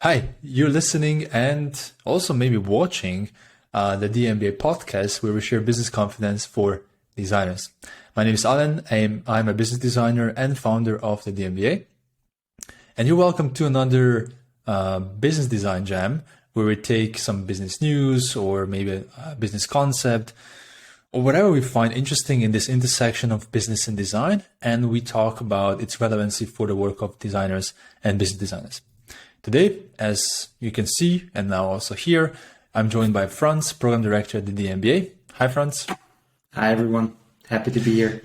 Hi, you're listening and also maybe watching the d.MBA podcast where we share business confidence for designers. My name is Alan. I'm a business designer and founder of the d.MBA. And you're welcome to another business design jam where we take some business news or maybe a business concept or whatever we find interesting in this intersection of business and design, and we talk about its relevancy for the work of designers and business designers. Today, as you can see, and now also here, I'm joined by Franz, Program Director at the d.MBA. Hi, Franz. Hi, everyone. Happy to be here.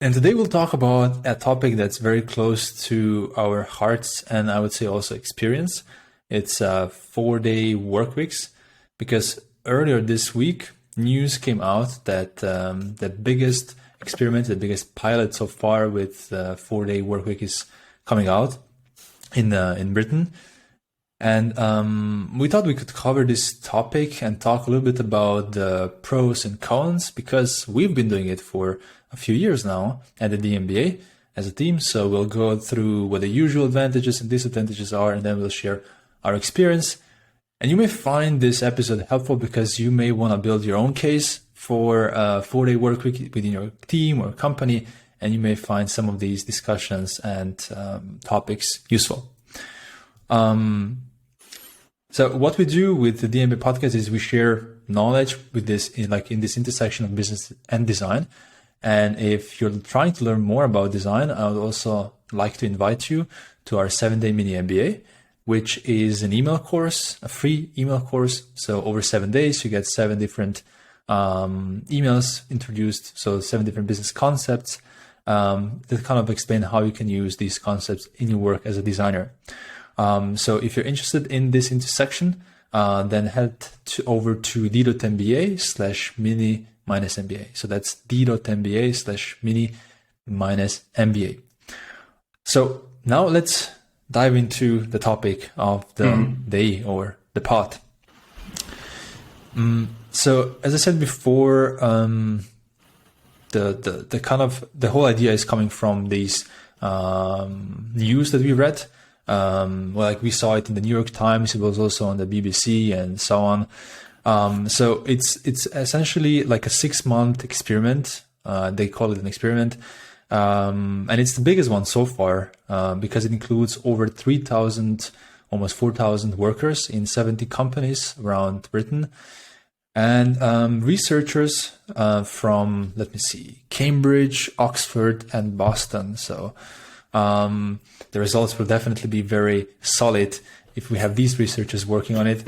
And today we'll talk about a topic that's very close to our hearts and I would say also experience. It's 4-day work weeks, because earlier this week, news came out that the biggest experiment, the biggest pilot so far with 4-day work week is coming out in Britain. And we thought we could cover this topic and talk a little bit about the pros and cons, because we've been doing it for a few years now at the d.MBA as a team. So we'll go through what the usual advantages and disadvantages are, and then we'll share our experience. And you may find this episode helpful because you may want to build your own case for a 4-day work week within your team or company, and you may find some of these discussions and topics useful. So what we do with the d.MBA podcast is we share knowledge with this in this intersection of business and design. And if you're trying to learn more about design, I would also like to invite you to our 7-day mini MBA, which is an email course, a free email course. So over 7 days, you get 7 different emails introduced. So 7 different business concepts that kind of explain how you can use these concepts in your work as a designer. So if you're interested in this intersection, then head over to d.MBA/mini-MBA. So that's d.MBA/mini-MBA. So now let's dive into the topic of the day or the part. So as I said before, the kind of the whole idea is coming from these news that we read. Like we saw it in the New York Times, it was also on the BBC and so on. So it's essentially like a 6-month experiment. They call it an experiment. And it's the biggest one so far, because it includes over 3,000, almost 4,000 workers in 70 companies around Britain. And researchers from, Cambridge, Oxford, and Boston. So the results will definitely be very solid if we have these researchers working on it.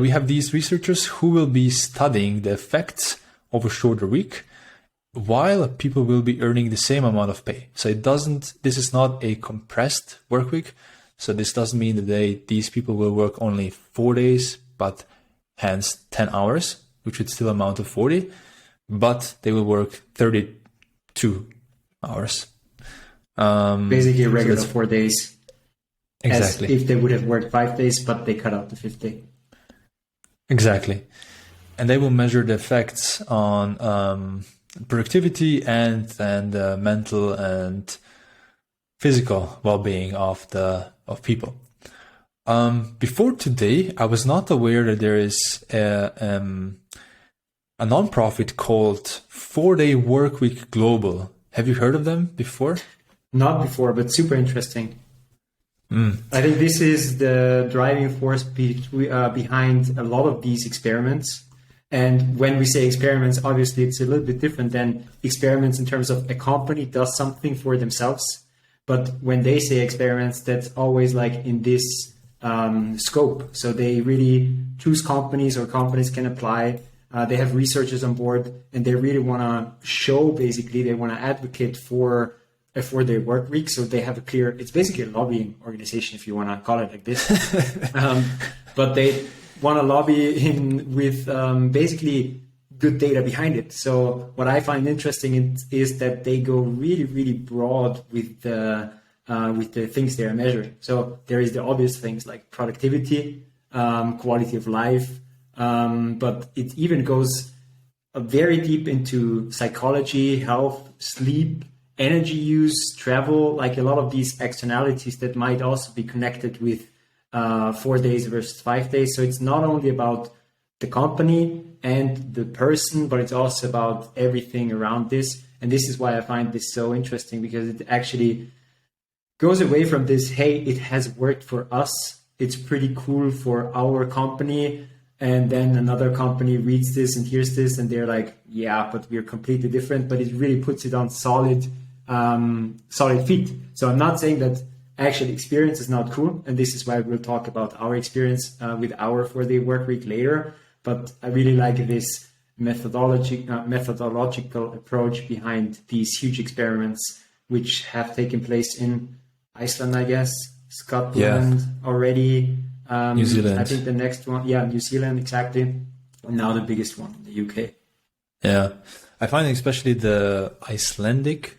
We have these researchers who will be studying the effects of a shorter week, while people will be earning the same amount of pay. So this is not a compressed work week. So this doesn't mean that these people will work only 4 days, but hence 10 hours, which would still amount to 40, but they will work 32 hours. Basically a regular 4 days. Exactly. As if they would have worked 5 days, but they cut out the 5th day. Exactly. And they will measure the effects on productivity and mental and physical well-being of people. Before today, I was not aware that there is a nonprofit called 4-Day Workweek Global. Have you heard of them before? Not before, but super interesting. I think this is the driving force behind a lot of these experiments. And when we say experiments, obviously it's a little bit different than experiments in terms of a company does something for themselves. But when they say experiments, that's always like in this scope. So they really choose companies, or companies can apply. They have researchers on board, and they really want to show, basically, they want to advocate for a 4-day work week. So they have it's basically a lobbying organization, if you want to call it like this. But they want to lobby with basically good data behind it. So what I find interesting is that they go really, really broad with the things they are measuring. So there is the obvious things like productivity, quality of life, but it even goes very deep into psychology, health, sleep, energy use, travel, like a lot of these externalities that might also be connected with 4 days versus 5 days. So it's not only about the company and the person, but it's also about everything around this. And this is why I find this so interesting, because it actually goes away from this, hey, it has worked for us, it's pretty cool for our company, and then another company reads this and hears this and they're like, yeah, but we're completely different. But it really puts it on solid feet. So I'm not saying that actually experience is not cool, and this is why we'll talk about our experience with our 4-day work week later. But I really like this methodological approach behind these huge experiments, which have taken place in Iceland, I guess, Scotland already. New Zealand. I think the next one, New Zealand, exactly. And now the biggest one, the UK. Yeah, I find especially the Icelandic,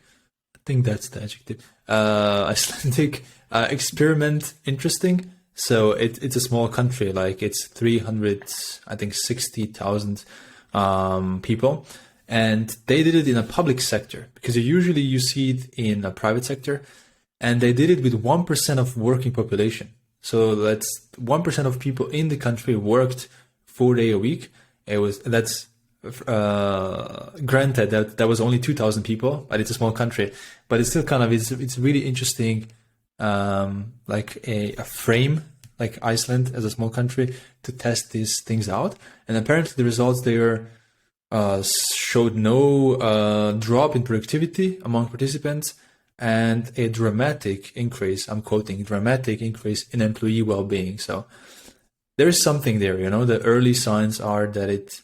I think that's the adjective, Icelandic experiment interesting. So it's a small country, like it's 360,000 people, and they did it in a public sector, because usually you see it in a private sector, and they did it with 1% of working population. So that's 1% of people in the country worked 4 days a week. That's granted that was only 2,000 people, but it's a small country. But it's still kind of it's really interesting, like a frame, like Iceland as a small country, to test these things out. And apparently the results there showed no drop in productivity among participants, and a dramatic increase, I'm quoting, dramatic increase in employee well-being. So there is something there, the early signs are that it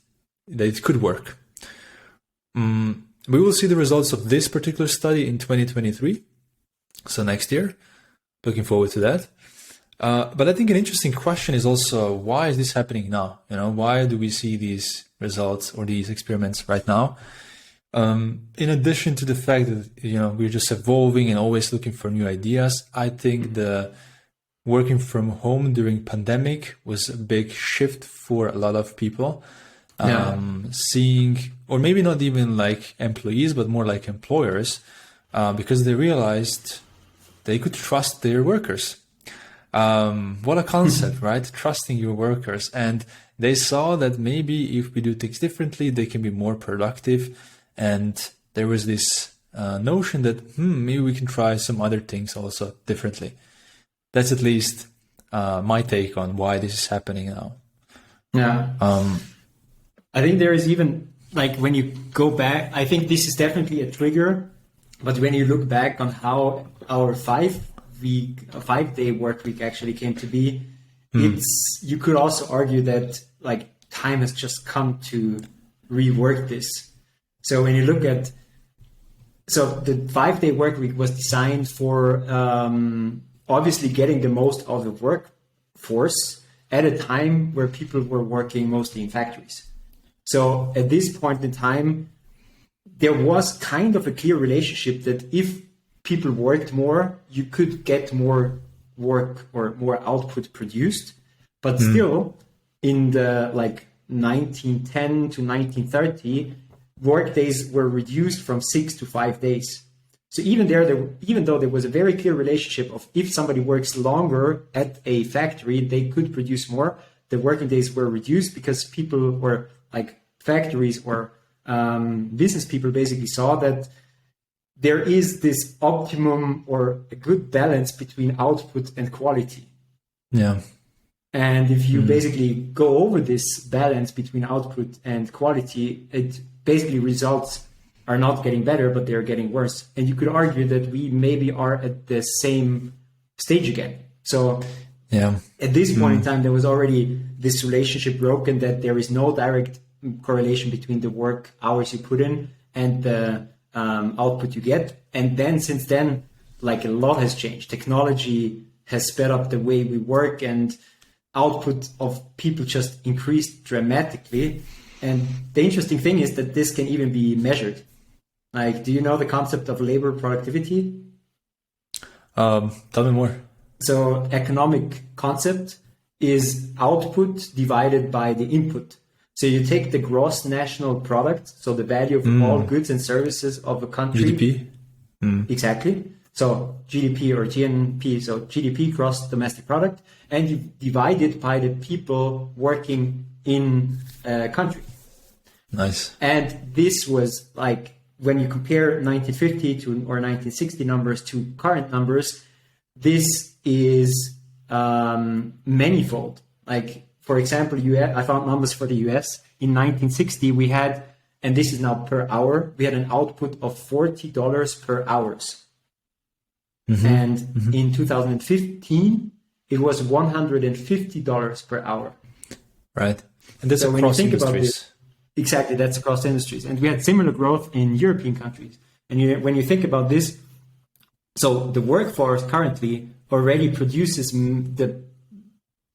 could work. We will see the results of this particular study in 2023. So next year, looking forward to that. But I think an interesting question is also, why is this happening now? Why do we see these results or these experiments right now? In addition to the fact that, we're just evolving and always looking for new ideas, I think the working from home during pandemic was a big shift for a lot of people. Seeing, or maybe not even like employees, but more like employers, because they realized they could trust their workers. What a concept, right? Trusting your workers. And they saw that maybe if we do things differently, they can be more productive. And there was this notion that maybe we can try some other things also differently. That's at least my take on why this is happening now. Yeah. I think there is even, like, when you go back, I think this is definitely a trigger. But when you look back on how our 5-day work week actually came to be, you could also argue that like time has just come to rework this. So when you look at, the 5-day work week was designed for obviously getting the most of the workforce at a time where people were working mostly in factories. So at this point in time, there was kind of a clear relationship that if people worked more, you could get more work or more output produced. But still, in the 1910 to 1930, work days were reduced from 6 to 5 days. So even though there was a very clear relationship of if somebody works longer at a factory, they could produce more, the working days were reduced because people, or like factories or business people, basically saw that there is this optimum or a good balance between output and quality. Yeah. And if you basically go over this balance between output and quality, it basically results are not getting better, but they're getting worse. And you could argue that we maybe are at the same stage again. So at this point in time, there was already this relationship broken that there is no direct correlation between the work hours you put in and the output you get. And then since then, like, a lot has changed. Technology has sped up the way we work, and output of people just increased dramatically. And the interesting thing is that this can even be measured. Like, do you know the concept of labor productivity? Tell me more. So economic concept is output divided by the input. So you take the gross national product, so the value of all goods and services of a country. GDP. exactly. So GDP or GNP, so GDP, gross domestic product, and you divide it by the people working in a country. Nice. And this was like, when you compare 1950 to or 1960 numbers to current numbers, this is manifold. Like, for example, I found numbers for the US. In 1960, we had, and this is now per hour, we had an output of $40 per hours. And in 2015, it was $150 per hour. Right. And that's So when you across think about industries. this, exactly, that's across industries. And we had similar growth in European countries. And when you think about this, so the workforce currently already produces the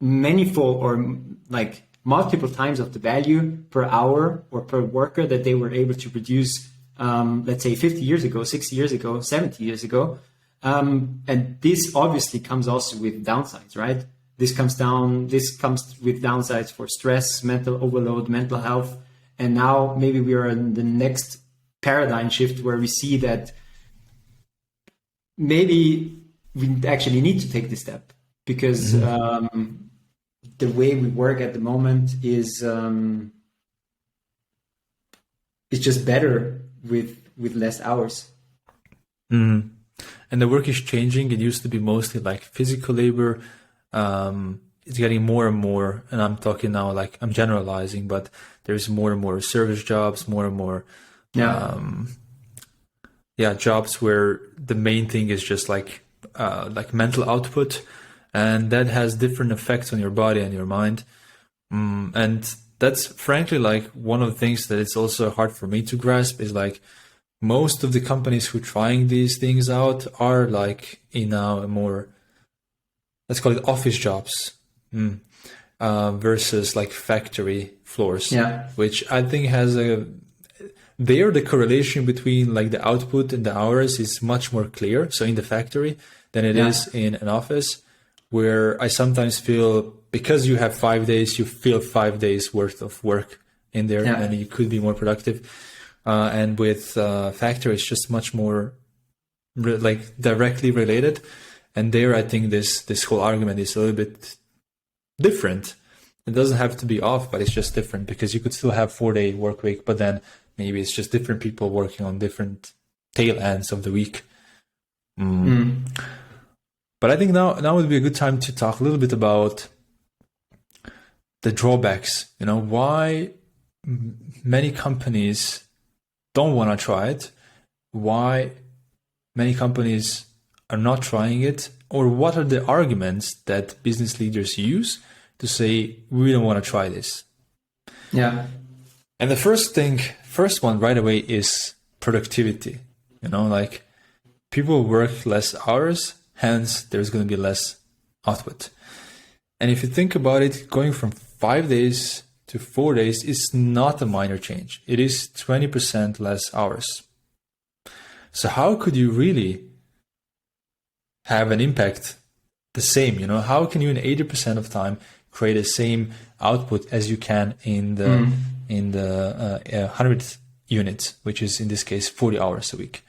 manifold or like multiple times of the value per hour or per worker that they were able to produce, let's say 50 years ago, 60 years ago, 70 years ago. And this obviously comes also with downside, right? This comes with downsides for stress, mental overload, mental health. And now maybe we are in the next paradigm shift where we see that maybe we actually need to take this step, because the way we work at the moment is just better with less hours. And the work is changing. It used to be mostly like physical labor. It's getting more and more, and I'm talking now, like I'm generalizing, but there's more and more service jobs, more and more jobs where the main thing is just like mental output, and that has different effects on your body and your mind. And that's frankly like one of the things that it's also hard for me to grasp is like most of the companies who are trying these things out are like in a more, let's call it office jobs, versus like factory floors, which I think has the correlation between like the output and the hours is much more clear. So in the factory than it is in an office, where I sometimes feel because you have 5 days, you feel 5 days worth of work in there, and you could be more productive. And with factory, it's just much more like directly related. And there, I think this whole argument is a little bit different. It doesn't have to be off, but it's just different, because you could still have 4-day work week, but then maybe it's just different people working on different tail ends of the week. But I think now would be a good time to talk a little bit about the drawbacks. You know, why many companies don't want to try it, why many companies are not trying it, or what are the arguments that business leaders use to say, we don't want to try this. Yeah. And the first one right away is productivity. You know, like people work less hours, hence there's going to be less output. And if you think about it, going from 5 days to 4 days is not a minor change. It is 20% less hours. So how could you really have an impact the same? You know, how can you in 80% of time create the same output as you can in the 100 units, which is in this case 40 hours a week?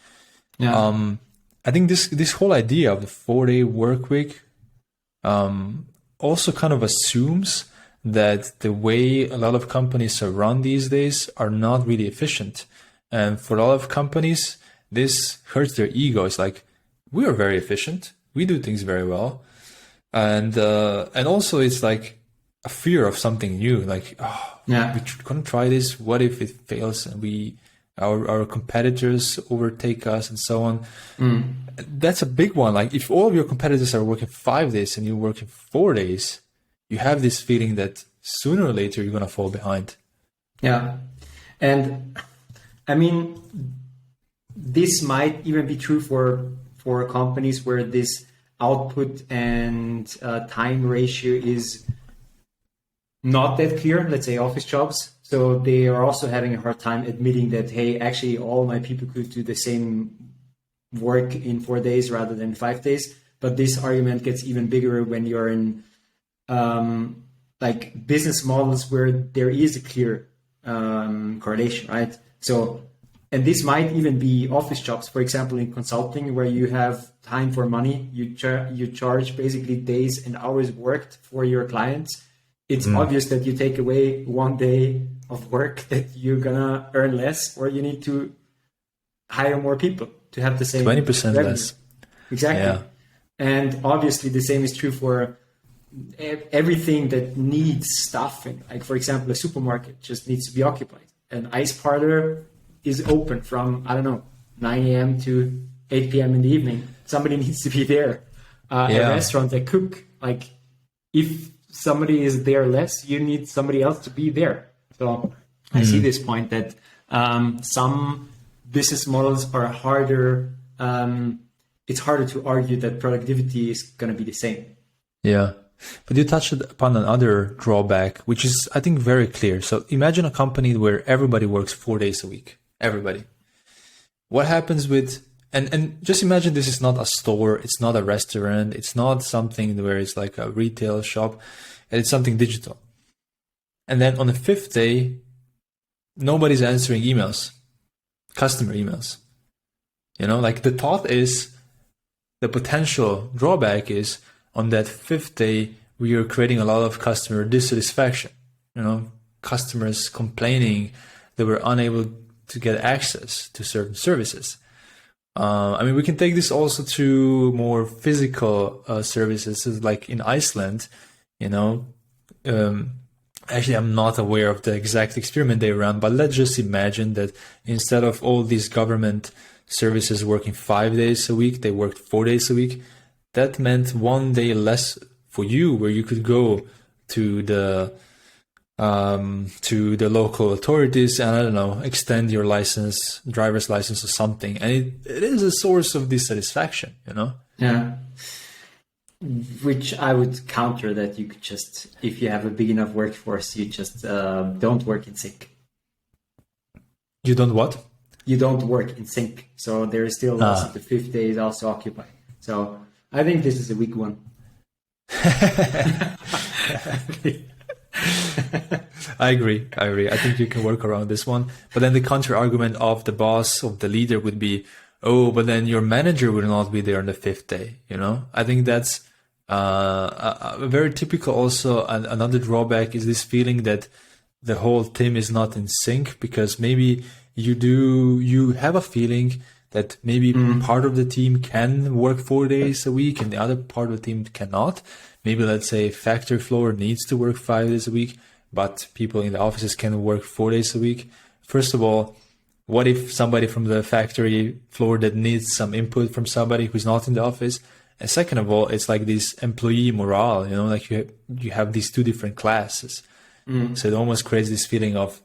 I think this whole idea of the 4-day work week also kind of assumes that the way a lot of companies are run these days are not really efficient. And for a lot of companies, this hurts their ego. It's like, we are very efficient. We do things very well. And also it's like a fear of something new. Like, we're going to try this. What if it fails and our competitors overtake us and so on? That's a big one. Like if all of your competitors are working 5 days and you're working 4 days, you have this feeling that sooner or later you're going to fall behind. Yeah. And I mean, this might even be true for companies where this output and time ratio is not that clear, let's say office jobs. So they are also having a hard time admitting that, hey, actually all my people could do the same work in 4 days rather than 5 days. But this argument gets even bigger when you're in like business models where there is a clear correlation, right? So and this might even be office jobs, for example, in consulting, where you have time for money, you charge basically days and hours worked for your clients. It's obvious that you take away one day of work that you're gonna earn less, or you need to hire more people to have the same 20% revenue. less. Exactly. Yeah. And obviously the same is true for everything that needs stuff. Like, for example, a supermarket just needs to be occupied. An ice parlor is open from, 9 a.m. to 8 p.m. in the evening. Somebody needs to be there. A restaurant, a cook, like, if somebody is there less, you need somebody else to be there. So I see this point that some business models are harder. It's harder to argue that productivity is going to be the same. Yeah. But you touched upon another drawback, which is, I think, very clear. So imagine a company where everybody works 4 days a week. Everybody. What happens with, and just imagine this is not a store, it's not a restaurant, it's not something where it's like a retail shop, and it's something digital. And then on the 5th day, nobody's answering emails, customer emails. Like the thought is, the potential drawback is, on that 5th day, we are creating a lot of customer dissatisfaction. Customers complaining they were unable to get access to certain services. We can take this also to more physical services, like in Iceland. Actually, I'm not aware of the exact experiment they ran, but let's just imagine that instead of all these government services working 5 days a week, they worked 4 days a week. That meant 1 day less for you, where you could go to the local authorities and extend your license, driver's license or something. And it is a source of dissatisfaction, Yeah. Which I would counter that you could just, if you have a big enough workforce, you just don't work in sync. You don't what? You don't work in sync. So there is still also the 5th day is also occupied. So I think this is a weak one. I agree. I think you can work around this one. But then the counter argument of the boss, of the leader would be, oh, but then your manager will not be there on the 5th day. I think that's a very typical also. Another drawback is this feeling that the whole team is not in sync, because maybe you have a feeling that maybe part of the team can work 4 days a week and the other part of the team cannot. Maybe, let's say, factory floor needs to work 5 days a week, but people in the offices can work 4 days a week. First of all, what if somebody from the factory floor that needs some input from somebody who's not in the office? And second of all, it's like this employee morale, like you have these two different classes. So it almost creates this feeling of,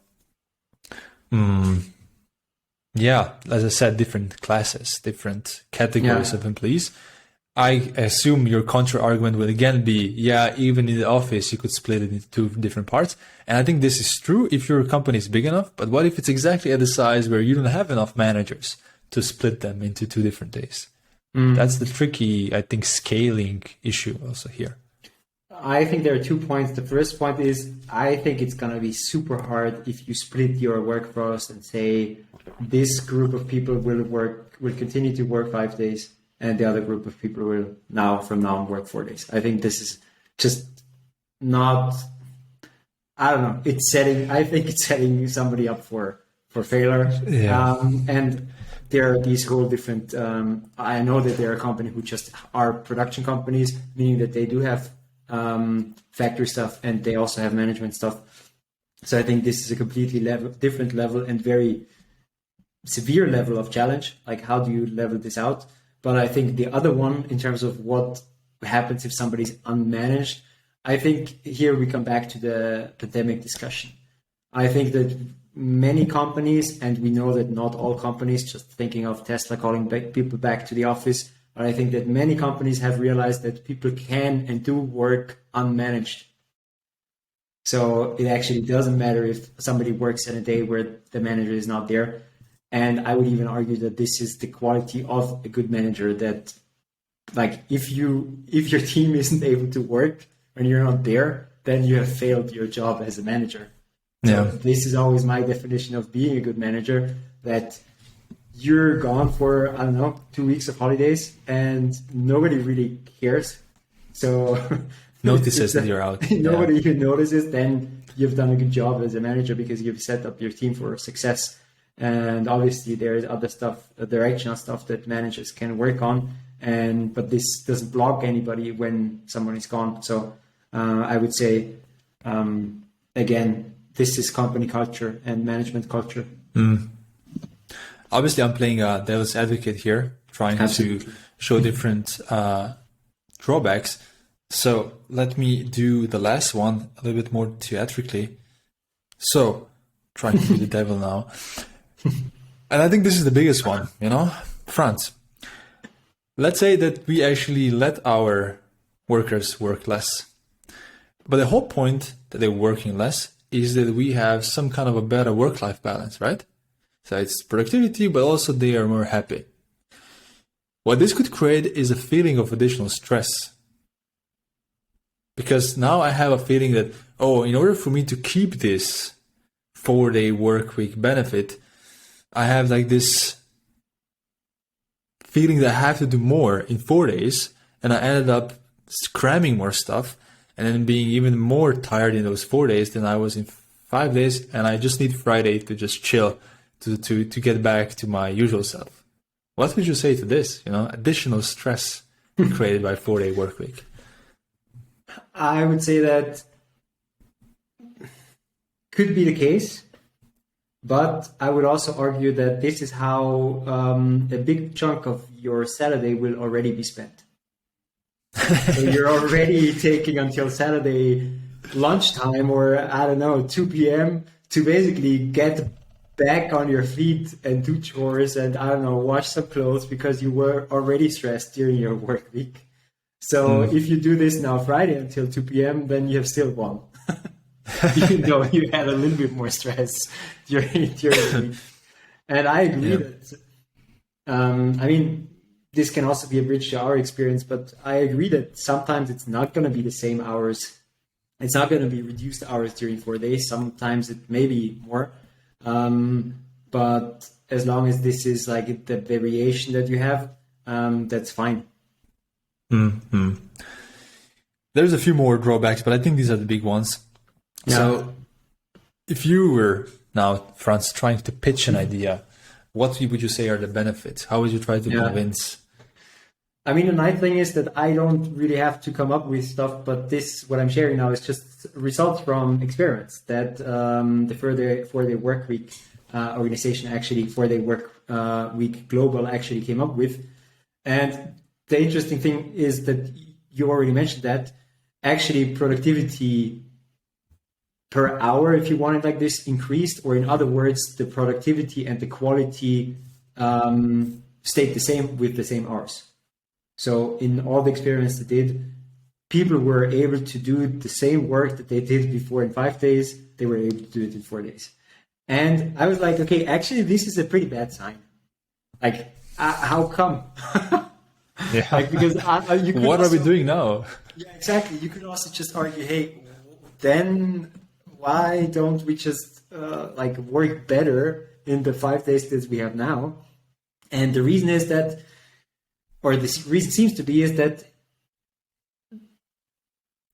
as I said, different classes, different categories of employees. I assume your counter argument will again be, even in the office, you could split it into two different parts. And I think this is true if your company is big enough. But what if it's exactly at the size where you don't have enough managers to split them into 2 different days? That's the tricky, I think, scaling issue also here. I think there are 2 points. The first point is, I think it's going to be super hard if you split your workforce and say this group of people will continue to work 5 days and the other group of people will from now on work 4 days. I think this is just not, I don't know. I think it's setting somebody up for failure. Yeah. And there are these whole different, I know that there are companies who just are production companies, meaning that they do have factory stuff and they also have management stuff. So I think this is a completely different level and very severe level of challenge. Like, how do you level this out? But I think the other one, in terms of what happens if somebody's unmanaged, I think here we come back to the pandemic discussion. I think that many companies, and we know that not all companies, just thinking of Tesla calling people back to the office, but I think that many companies have realized that people can and do work unmanaged. So it actually doesn't matter if somebody works in a day where the manager is not there. And I would even argue that this is the quality of a good manager, that like if your team isn't able to work when you're not there, then you have failed your job as a manager. So this is always my definition of being a good manager, that you're gone for, I don't know, 2 weeks of holidays and nobody really cares. So Notices that you're out. Nobody even notices, then you've done a good job as a manager because you've set up your team for success. And obviously there is other stuff, directional stuff that managers can work on. But this doesn't block anybody when someone is gone. So I would say, again, this is company culture and management culture. Obviously, I'm playing a devil's advocate here, trying to show different drawbacks. So let me do the last one a little bit more theatrically. So, trying to be the devil now. And I think this is the biggest one, Franz. Let's say that we actually let our workers work less. But the whole point that they're working less is that we have some kind of a better work-life balance, right? So it's productivity, but also they are more happy. What this could create is a feeling of additional stress. Because now I have a feeling that, in order for me to keep this 4-day work week benefit, I have like this feeling that I have to do more in 4 days, and I ended up cramming more stuff and then being even more tired in those 4 days than I was in 5 days, and I just need Friday to just chill to get back to my usual self. What would you say to this? Additional stress created by 4-day work week. I would say that could be the case, but I would also argue that this is how a big chunk of your Saturday will already be spent. So you're already taking until Saturday lunchtime or, I don't know, 2 p.m. to basically get back on your feet and do chores and, I don't know, wash some clothes because you were already stressed during your work week. So if you do this now Friday until 2 p.m., then you have still won. Even though you had a little bit more stress during the week. And I agree that, this can also be a bridge to our experience, but I agree that sometimes it's not going to be the same hours. It's not going to be reduced hours during 4 days. Sometimes it may be more. But as long as this is like the variation that you have, that's fine. Mm-hmm. There's a few more drawbacks, but I think these are the big ones. Yeah. So if you were now, Franz, trying to pitch an idea, what would you say are the benefits? How would you try to convince? The nice thing is that I don't really have to come up with stuff, but what I'm sharing now is just results from experiments that the 4-day work week organization actually, 4-day work week global actually came up with. And the interesting thing is that you already mentioned that actually productivity per hour, if you want it like this, increased, or in other words, the productivity and the quality stayed the same with the same hours. So in all the experiments they did, people were able to do the same work that they did before in 5 days, they were able to do it in 4 days. And I was like, okay, actually, this is a pretty bad sign. Like, how come? Yeah. Because what are we doing now? Yeah, exactly. You could also just argue, hey, then why don't we just work better in the 5 days that we have now? And the reason is that, or the reason seems to be, is that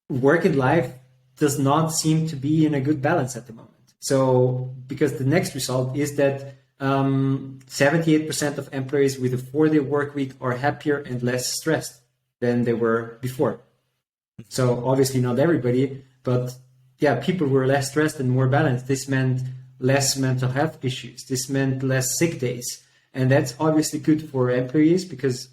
work and life does not seem to be in a good balance at the moment. So, because the next result is that 78% of employees with a 4-day work week are happier and less stressed than they were before. So obviously not everybody, but people were less stressed and more balanced. This meant less mental health issues. This meant less sick days. And that's obviously good for employees because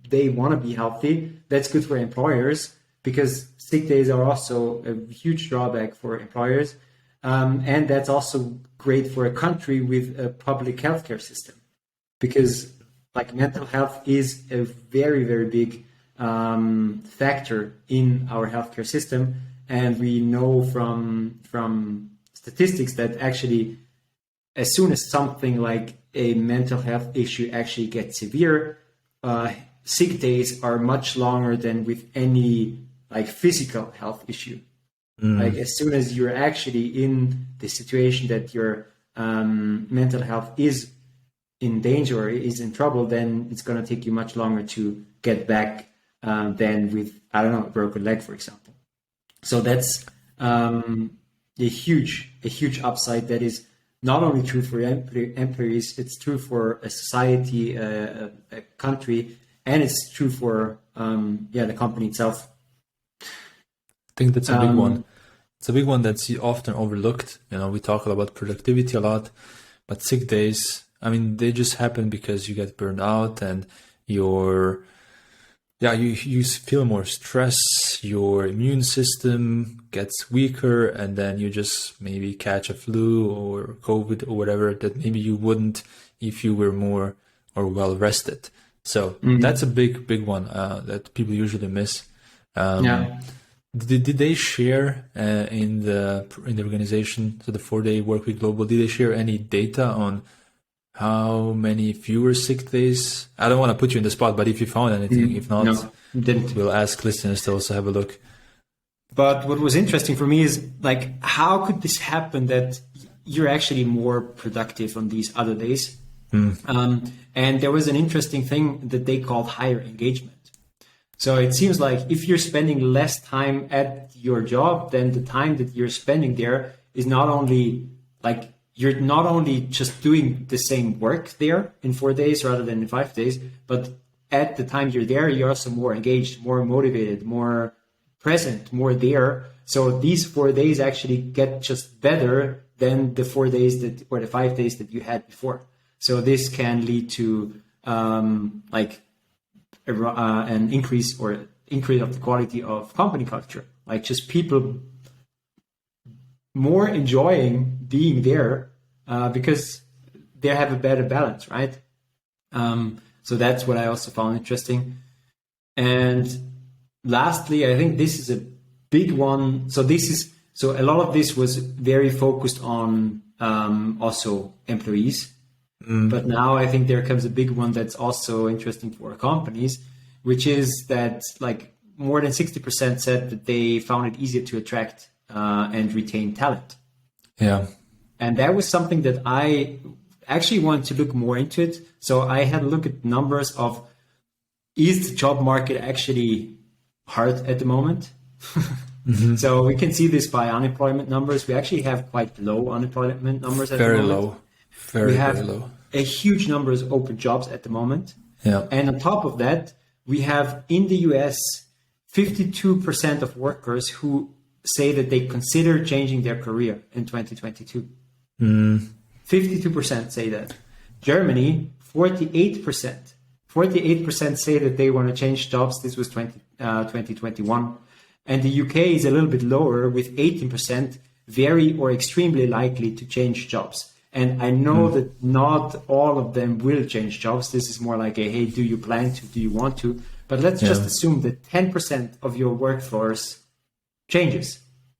they want to be healthy. That's good for employers because sick days are also a huge drawback for employers. And that's also great for a country with a public healthcare system because mental health is a very, very big factor in our healthcare system. And we know from statistics that actually as soon as something like a mental health issue actually gets severe, sick days are much longer than with any physical health issue. As soon as you're actually in the situation that your mental health is in danger or is in trouble, then it's going to take you much longer to get back than with, I don't know, a broken leg, for example. So that's a huge upside that is not only true for employees, it's true for a society, a country, and it's true for the company itself. I think that's a big one. It's a big one that's often overlooked. We talk about productivity a lot, but sick days, I mean, they just happen because you get burned out and you feel more stress, your immune system gets weaker, and then you just maybe catch a flu or COVID or whatever that maybe you wouldn't if you were more or well rested. So that's a big one that people usually miss. Did they share in the organization, so the 4-day workweek global, did they share any data on how many fewer sick days? I don't want to put you in the spot, but if you found anything, if not, we'll ask listeners to also have a look. But what was interesting for me is, like, how could this happen that you're actually more productive on these other days? And there was an interesting thing that they called higher engagement. So it seems like if you're spending less time at your job, then the time that you're spending there is not only like, you're not only just doing the same work there in 4 days rather than in 5 days, but at the time you're there, you're also more engaged, more motivated, more present, more there. So these 4 days actually get just better than the 4 days or the 5 days that you had before. So this can lead to an increase of the quality of company culture, like just people more enjoying being there because they have a better balance, right? So that's what I also found interesting. And lastly, I think this is a big one. So a lot of this was very focused on also employees. But now I think there comes a big one that's also interesting for companies, which is that like more than 60% said that they found it easier to attract and retain talent. Yeah. And that was something that I actually wanted to look more into it. So I had a look at numbers of, is the job market actually hard at the moment? So we can see this by unemployment numbers. We actually have quite low unemployment numbers at the moment. Very low. Very low. A huge number of open jobs at the moment. Yeah. And on top of that, we have in the US, 52% of workers who say that they consider changing their career in 2022. 52% say that. Germany, 48%. 48% say that they want to change jobs. This was 2021. And the UK is a little bit lower with 18% very or extremely likely to change jobs. And I know that not all of them will change jobs. This is more like a, hey, do you plan to, do you want to? But let's just assume that 10% of your workforce changes.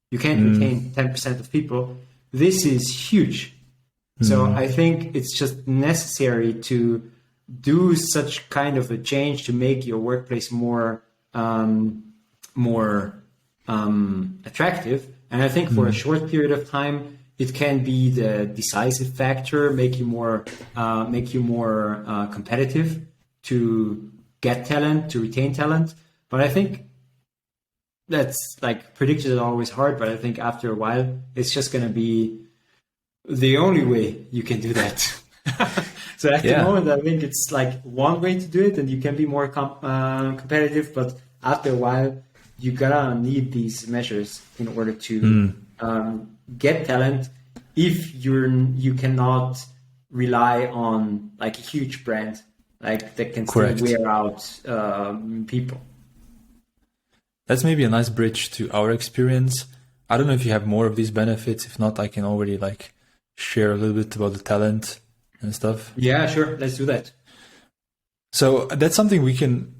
You can't retain 10% of people. This is huge. So I think it's just necessary to do such kind of a change to make your workplace more attractive. And I think for a short period of time, it can be the decisive factor, make you more competitive to get talent, to retain talent. But I think that's like predictions are always hard. But I think after a while, it's just going to be the only way you can do that. So at the moment, I think it's like one way to do it, and you can be more competitive. But after a while, you gotta need these measures in order to get talent. If you cannot rely on like a huge brand like that can still wear out people. That's maybe a nice bridge to our experience. I don't know if you have more of these benefits. If not, I can already like share a little bit about the talent and stuff. Yeah, sure. Let's do that. So that's something we can.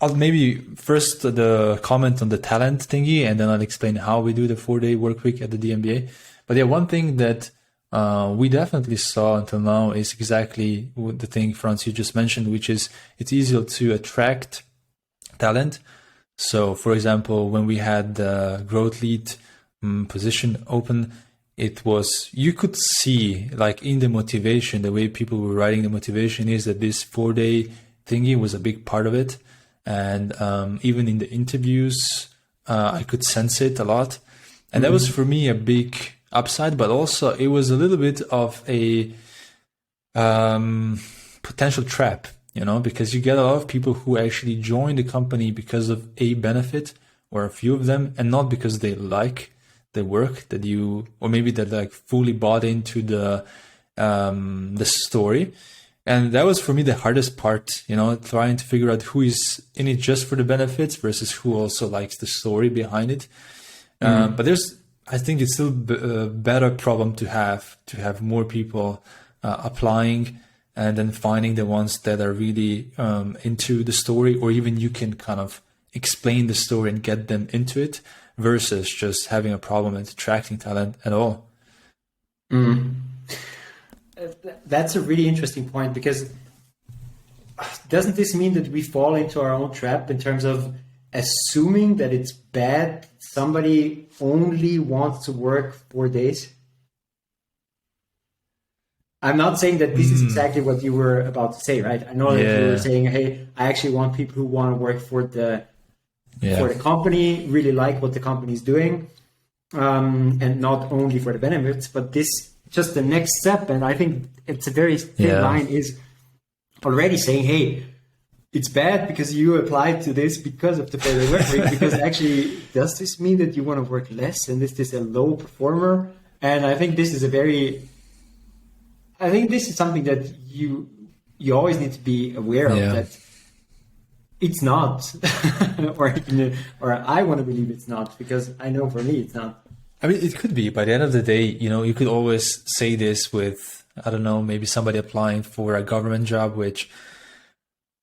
I'll maybe first the comment on the talent thingy, and then I'll explain how we do the 4-day work week at the d.MBA. But yeah, one thing that we definitely saw until now is exactly the thing, Franz, you just mentioned, which is it's easier to attract talent. So, for example, when we had the growth lead position open, it was, you could see like in the motivation, the way people were writing the motivation is that this 4-day thingy was a big part of it. And even in the interviews, I could sense it a lot. And that was for me a big upside, but also it was a little bit of a potential trap, because you get a lot of people who actually join the company because of a benefit or a few of them, and not because they like the work that you, or maybe they're like fully bought into the story. And that was for me the hardest part, trying to figure out who is in it just for the benefits versus who also likes the story behind it. But I think it's still a better problem to have more people applying and then finding the ones that are really into the story, or even you can kind of explain the story and get them into it versus just having a problem at attracting talent at all. That's a really interesting point, because doesn't this mean that we fall into our own trap in terms of assuming that it's bad somebody only wants to work 4 days? I'm not saying that this is exactly what you were about to say, right? I know that you were saying, hey, I actually want people who want to work for the company, really like what the company is doing, and not only for the benefits, but this just the next step. And I think it's a very thin line is already saying, hey, it's bad because you applied to this because of the 4-day work week, because actually, does this mean that you want to work less? And is this a low performer? And I think this is something that you always need to be aware of, that it's not, or I want to believe it's not, because I know for me it's not. I mean, it could be. By the end of the day, you could always say this with, I don't know, maybe somebody applying for a government job, which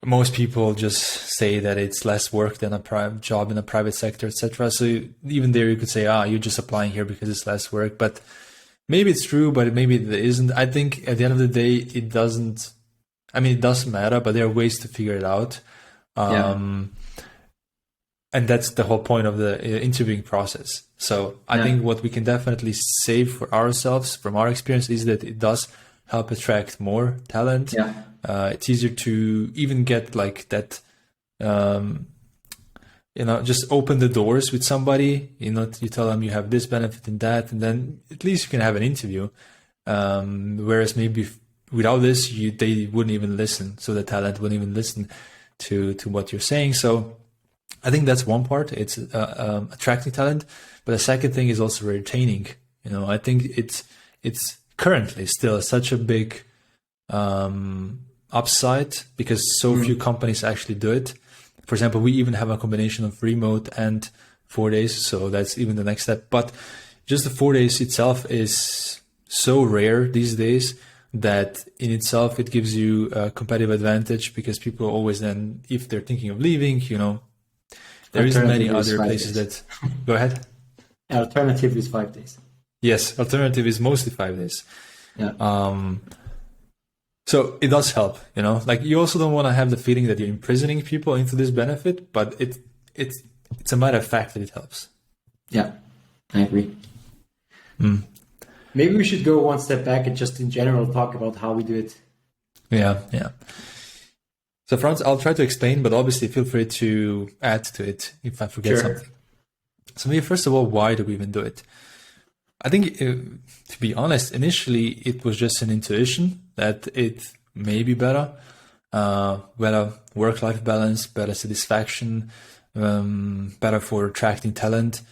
most people just say that it's less work than a private job in a private sector, etc. So even there, you could say, you're just applying here because it's less work. But maybe it's true, but maybe it isn't. I think at the end of the day, it doesn't. I mean, it doesn't matter, but there are ways to figure it out. And that's the whole point of the interviewing process. So I think what we can definitely say for ourselves from our experience is that it does help attract more talent. It's easier to even get like that, just open the doors with somebody, you tell them you have this benefit and that, and then at least you can have an interview. Whereas maybe without this, they wouldn't even listen. So the talent wouldn't even listen to what you're saying. So I think that's one part. It's attracting talent, but the second thing is also retaining. I think it's currently still such a big upside because so few companies actually do it. For example, we even have a combination of remote and 4 days, so that's even the next step. But just the 4 days itself is so rare these days that in itself it gives you a competitive advantage, because people always then, if they're thinking of leaving, there isn't many other places that go ahead. Alternative is 5 days. Yes, alternative is mostly 5 days. So it does help, like you also don't want to have the feeling that you're imprisoning people into this benefit, but it's a matter of fact that it helps. Yeah, I agree. Maybe we should go one step back and just in general talk about how we do it. Yeah. So Franz, I'll try to explain, but obviously feel free to add to it if I forget something. So maybe first of all, why do we even do it? I think, to be honest, initially it was just an intuition that it may be better work-life balance, better satisfaction, better for attracting talent.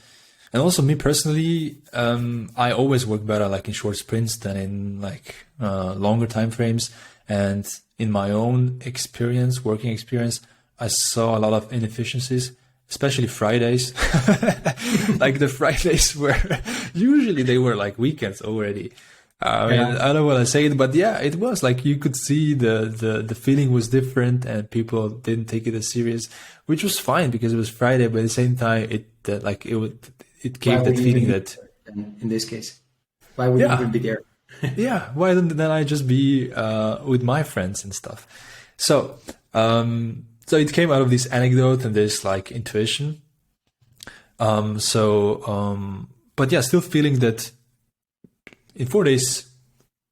And also me personally, I always work better like in short sprints than in like longer time frames. And in my own experience, working experience, I saw a lot of inefficiencies, especially Fridays. Like the Fridays where usually they were like weekends already. I don't want to say it, but yeah, it was like you could see the feeling was different and people didn't take it as serious, which was fine because it was Friday. But at the same time, it gave that feeling that in this case, why would you even be there? Why don't then I just be with my friends and stuff? So it came out of this anecdote and this like intuition. But yeah, still feeling that in 4 days,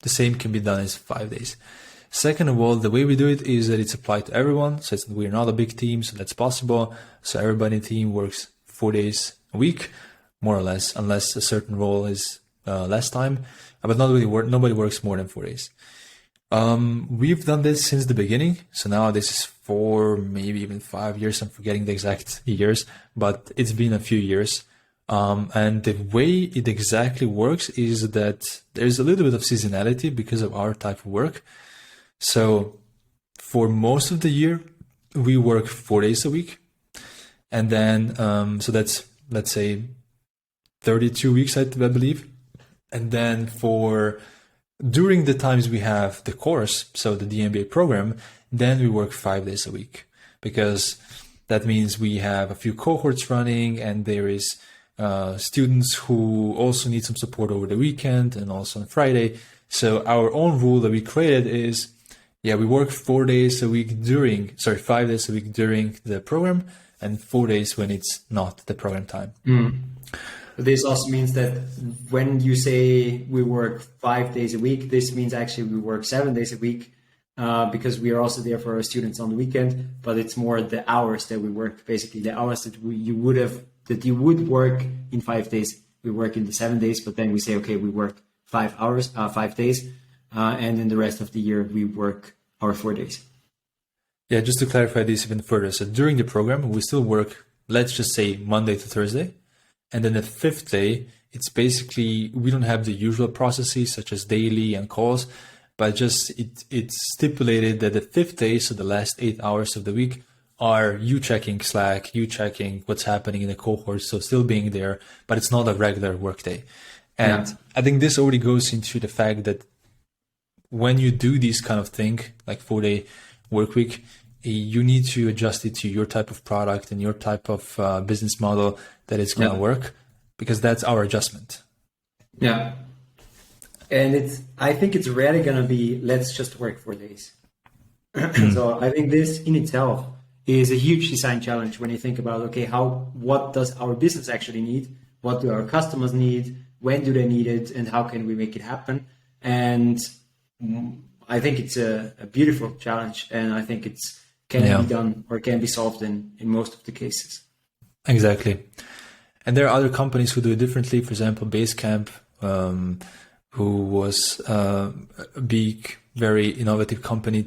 the same can be done as 5 days. Second of all, the way we do it is that it's applied to everyone. So we're not a big team, so that's possible. So everybody in the team works 4 days a week, more or less, unless a certain role is less time. But nobody works more than 4 days. We've done this since the beginning. So now this is 4, maybe even 5 years. I'm forgetting the exact years, but it's been a few years. And the way it exactly works is that there's a little bit of seasonality because of our type of work. So for most of the year, we work 4 days a week. And then, so that's, let's say 32 weeks, I believe. And then during the times we have the course, so the d.MBA program, then we work 5 days a week, because that means we have a few cohorts running, and there is students who also need some support over the weekend and also on Friday. So our own rule that we created is, we work 5 days a week during the program, and 4 days when it's not the program time. This also means that when you say we work 5 days a week, this means actually we work 7 days a week, because we are also there for our students on the weekend. But it's more the hours that we work, basically the hours that you would work in 5 days, we work in the 7 days. But then we say, okay, we work 5 days, and in the rest of the year we work our 4 days. Yeah, just to clarify this even further. So during the program, we still work, let's just say Monday to Thursday. And then the 5th day, it's basically, we don't have the usual processes such as daily and calls, but just it's stipulated that the 5th day, so the last 8 hours of the week, are you checking Slack, you checking what's happening in the cohort, so still being there, but it's not a regular work day. And I think this already goes into the fact that when you do this kind of thing, like 4-day work week, you need to adjust it to your type of product and your type of business model that it's going to work, because that's our adjustment. Yeah. And I think it's rarely going to be, let's just work 4 days. So I think this in itself is a huge design challenge when you think about, okay, what does our business actually need? What do our customers need? When do they need it? And how can we make it happen? And I think it's a beautiful challenge. And I think can be done or can be solved in most of the cases. Exactly. And there are other companies who do it differently. For example, Basecamp, who was a big, very innovative company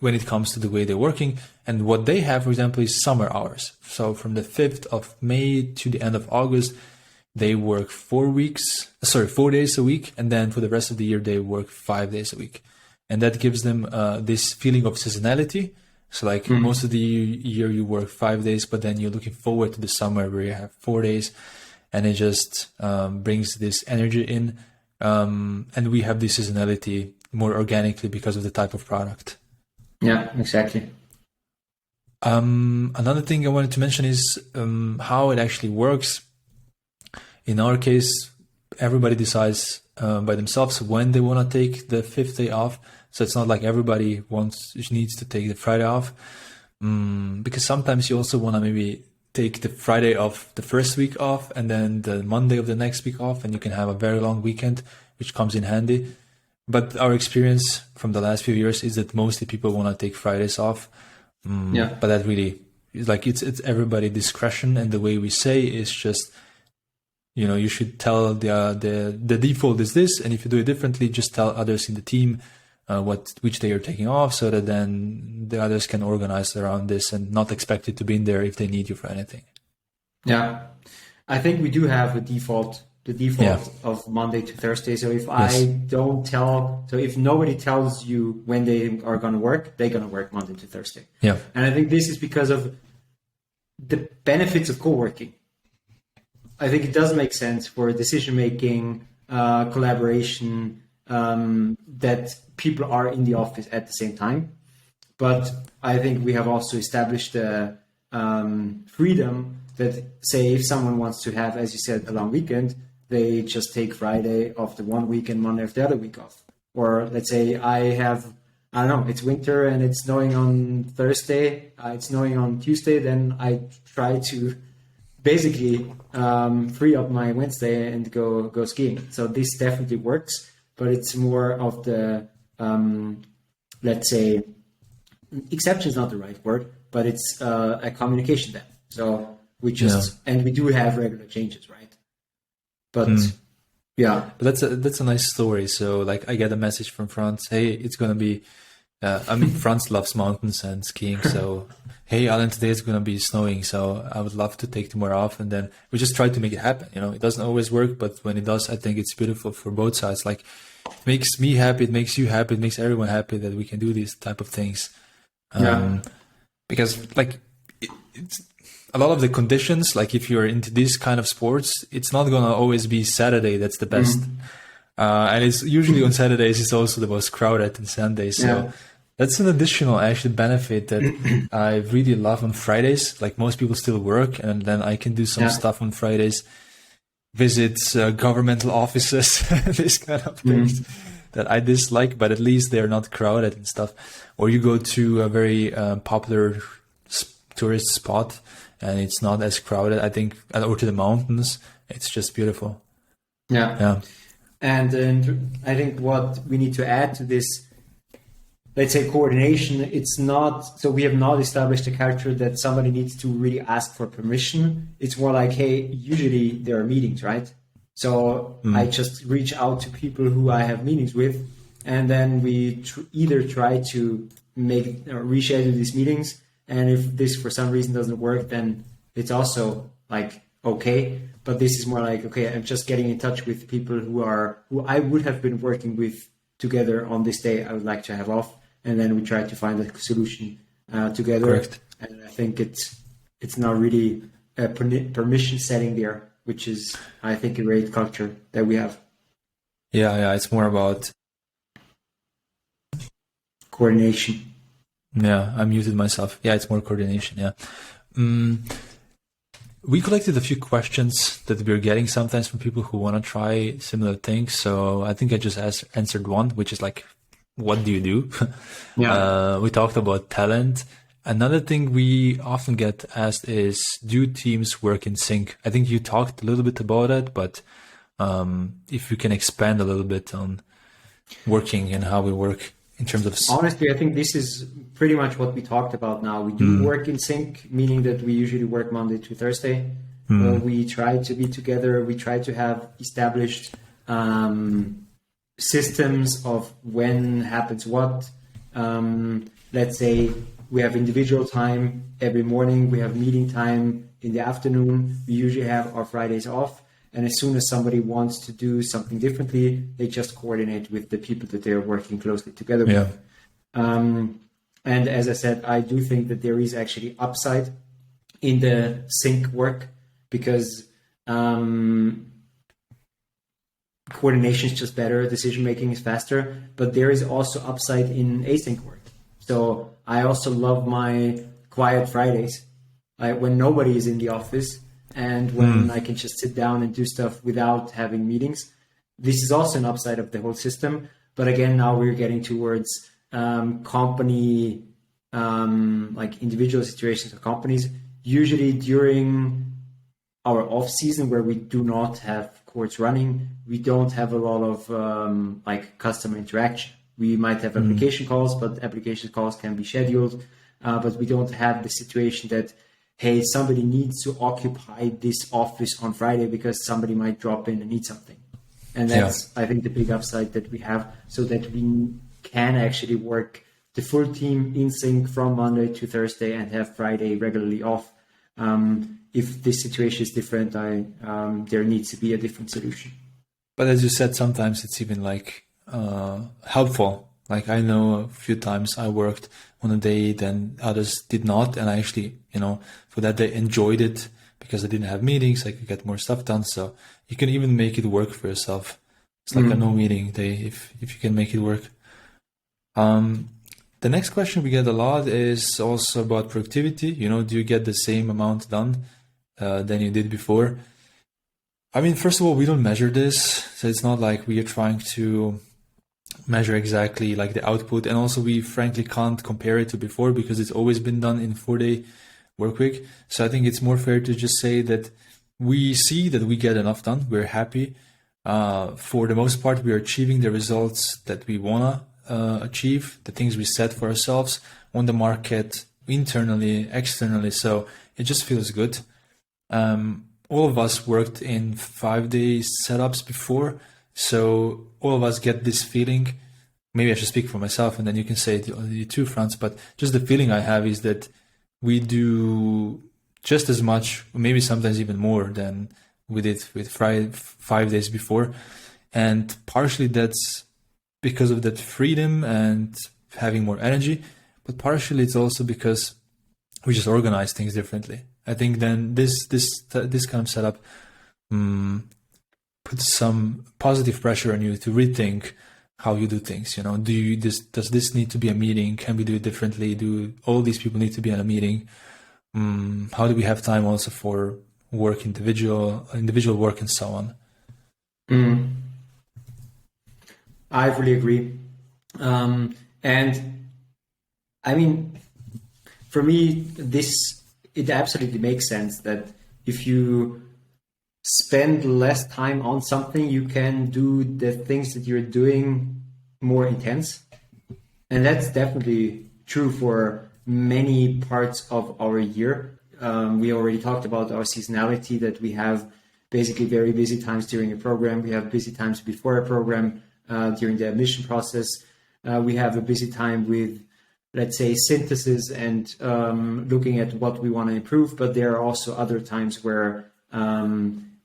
when it comes to the way they're working. And what they have, for example, is summer hours. So from the 5th of May to the end of August, they work 4 days a week. And then for the rest of the year, they work 5 days a week. And that gives them this feeling of seasonality. So like most of the year you work 5 days, but then you're looking forward to the summer where you have 4 days, and it just brings this energy in. And we have this seasonality more organically because of the type of product. Yeah, exactly. Another thing I wanted to mention is how it actually works. In our case, everybody decides by themselves when they want to take the 5th day off. So it's not like everybody needs to take the Friday off, because sometimes you also want to maybe take the Friday of the first week off and then the Monday of the next week off, and you can have a very long weekend, which comes in handy. But our experience from the last few years is that mostly people want to take Fridays off. But that really is like, it's everybody discretion. And the way we say is just, you should tell the default is this. And if you do it differently, just tell others in the team which day you're taking off, so that then the others can organize around this and not expect you to be in there if they need you for anything. Yeah, I think we do have the default of Monday to Thursday. So if if nobody tells you when they are going to work, they're going to work Monday to Thursday. Yeah. And I think this is because of the benefits of co-working. I think it does make sense for decision-making, collaboration, that people are in the office at the same time. But I think we have also established the freedom that, say, if someone wants to have, as you said, a long weekend, they just take Friday off the one week and Monday of the other week off. Or let's say it's winter and it's snowing on Thursday, it's snowing on Tuesday, then I try to basically free up my Wednesday and go skiing. So this definitely works, but it's more of the let's say exception is not the right word, but it's a communication then. So we just and we do have regular changes, right? But yeah, but that's a nice story. So like I get a message from France, hey, it's gonna be. I mean, France loves mountains and skiing, so hey, Alan, today it's gonna be snowing, so I would love to take tomorrow off, and then we just try to make it happen. You know, it doesn't always work, but when it does, I think it's beautiful for both sides. Like, it makes me happy, it makes you happy, it makes everyone happy that we can do these type of things. Because like it's a lot of the conditions, like if you're into this kind of sports, it's not gonna always be Saturday that's the best. And it's usually on Saturdays, it's also the most crowded, and Sundays. So that's an additional actually benefit that I really love on Fridays. Like most people still work, and then I can do some stuff on Fridays, visit governmental offices, this kind of things that I dislike, but at least they're not crowded and stuff. Or you go to a very popular tourist spot and it's not as crowded, I think, or to the mountains. It's just beautiful. Yeah. And I think what we need to add to this, let's say, coordination, it's not, so we have not established a culture that somebody needs to really ask for permission. It's more like, hey, usually there are meetings, right? So I just reach out to people who I have meetings with, and then we either try to make or reschedule these meetings. And if this for some reason doesn't work, then it's also like, okay. But this is more like, okay, I'm just getting in touch with people who I would have been working with together on this day I would like to have off. And then we try to find a solution together. Correct. And I think it's not really a permission setting there, which is, I think, a great culture that we have. Yeah, it's more about coordination. Yeah, I muted myself. Yeah, it's more coordination. Yeah. We collected a few questions that we're getting sometimes from people who want to try similar things. So I think I just answered one, which is like, what do you do? We talked about talent. Another thing we often get asked is, do teams work in sync? I think you talked a little bit about it, but if you can expand a little bit on working and how we work in terms of... Honestly, I think this is pretty much what we talked about now. We do work in sync, meaning that we usually work Monday to Thursday. We try to be together. We try to have established systems of when happens what. Let's say we have individual time every morning. We have meeting time in the afternoon. We usually have our Fridays off. And as soon as somebody wants to do something differently, they just coordinate with the people that they're working closely together with. And as I said, I do think that there is actually upside in the sync work because coordination is just better, decision making is faster, but there is also upside in async work. So I also love my quiet Fridays, when nobody is in the office and when I can just sit down and do stuff without having meetings. This is also an upside of the whole system. But again, now we're getting towards company, like individual situations of companies. Usually during our off season where we do not have courts running, we don't have a lot of like customer interaction. We might have application calls, but application calls can be scheduled. But we don't have the situation that, hey, somebody needs to occupy this office on Friday because somebody might drop in and need something. And that's, I think, the big upside that we have, so that we can actually work the full team in sync from Monday to Thursday and have Friday regularly off. If this situation is different, there needs to be a different solution. But as you said, sometimes it's even like helpful. Like I know a few times I worked on a day, then others did not. And I actually, for that day enjoyed it because I didn't have meetings. I could get more stuff done. So you can even make it work for yourself. It's like a no meeting day if you can make it work. The next question we get a lot is also about productivity. Do you get the same amount done than you did before? I mean, first of all, we don't measure this. So it's not like we are trying to measure exactly like the output. And also we frankly can't compare it to before because it's always been done in 4-day work week. So I think it's more fair to just say that we see that we get enough done. We're happy. For the most part, we are achieving the results that we want to achieve, the things we set for ourselves on the market, internally, externally. So it just feels good. All of us worked in 5-day setups before. So all of us get this feeling. Maybe I should speak for myself and then you can say the two fronts. But just the feeling I have is that we do just as much, maybe sometimes even more than we did with 5 days before. And partially that's because of that freedom and having more energy. But partially it's also because we just organize things differently. I think then this kind of setup puts some positive pressure on you to rethink how you do things. You know, does this need to be a meeting? Can we do it differently? Do all these people need to be in a meeting? How do we have time also for work, individual work, and so on? I fully agree. And I mean, for me, it absolutely makes sense that if you spend less time on something, you can do the things that you're doing more intense. And that's definitely true for many parts of our year. We already talked about our seasonality, that we have basically very busy times during a program. We have busy times before a program, during the admission process. We have a busy time with, let's say, synthesis and looking at what we want to improve. But there are also other times where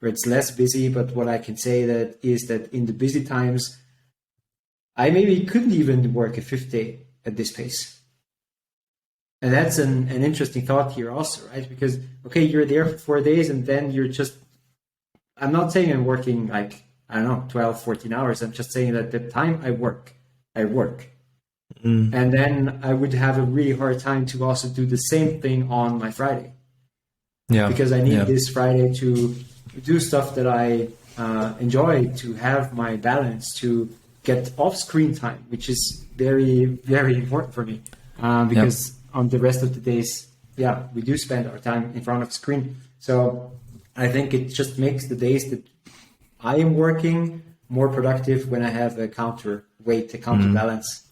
it's less busy. But what I can say is that in the busy times, I maybe couldn't even work a 5th day at this pace. And that's an interesting thought here also, right? Because, okay, you're there for 4 days and then you're just, I'm not saying I'm working like, I don't know, 12, 14 hours. I'm just saying that the time I work. And then I would have a really hard time to also do the same thing on my Friday. Yeah. Because I need this Friday to do stuff that I enjoy, to have my balance, to get off screen time, which is very, very important for me. Because on the rest of the days, we do spend our time in front of the screen. So I think it just makes the days that I am working more productive when I have a counterweight, a counterbalance.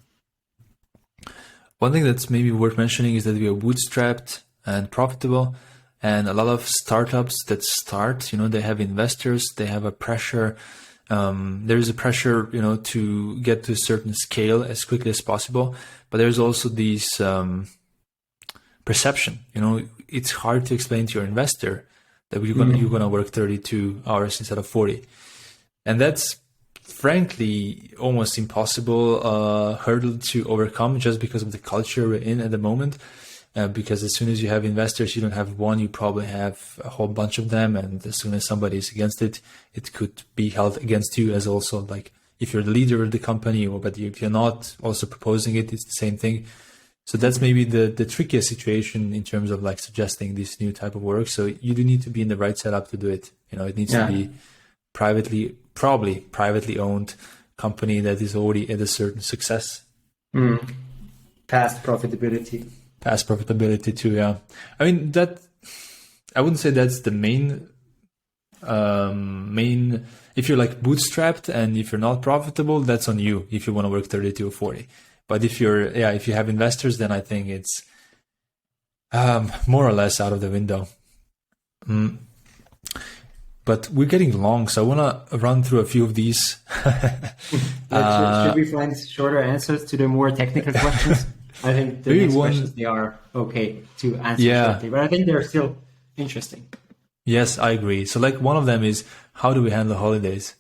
One thing that's maybe worth mentioning is that we are bootstrapped and profitable. And a lot of startups that start, they have investors, they have a pressure. There is a pressure, to get to a certain scale as quickly as possible. But there's also this perception, it's hard to explain to your investor that you're gonna work 32 hours instead of 40. And that's frankly almost impossible hurdle to overcome just because of the culture we're in at the moment. Because as soon as you have investors, you don't have one, you probably have a whole bunch of them. And as soon as somebody is against it, it could be held against you as also, like, if you're the leader of the company, but if you're not also proposing it, it's the same thing. So that's maybe the trickiest situation in terms of like suggesting this new type of work. So you do need to be in the right setup to do it. It needs to be probably privately owned company that is already at a certain success. Past profitability too. Yeah. I mean, that, I wouldn't say that's the main, if you're like bootstrapped and if you're not profitable, that's on you if you want to work 32 or 40. But if if you have investors, then I think it's more or less out of the window. But we're getting long, so I want to run through a few of these. Should we find shorter answers to the more technical questions? I think the next questions, they are okay to answer shortly, but I think they're still interesting. Yes, I agree. So like one of them is, how do we handle holidays?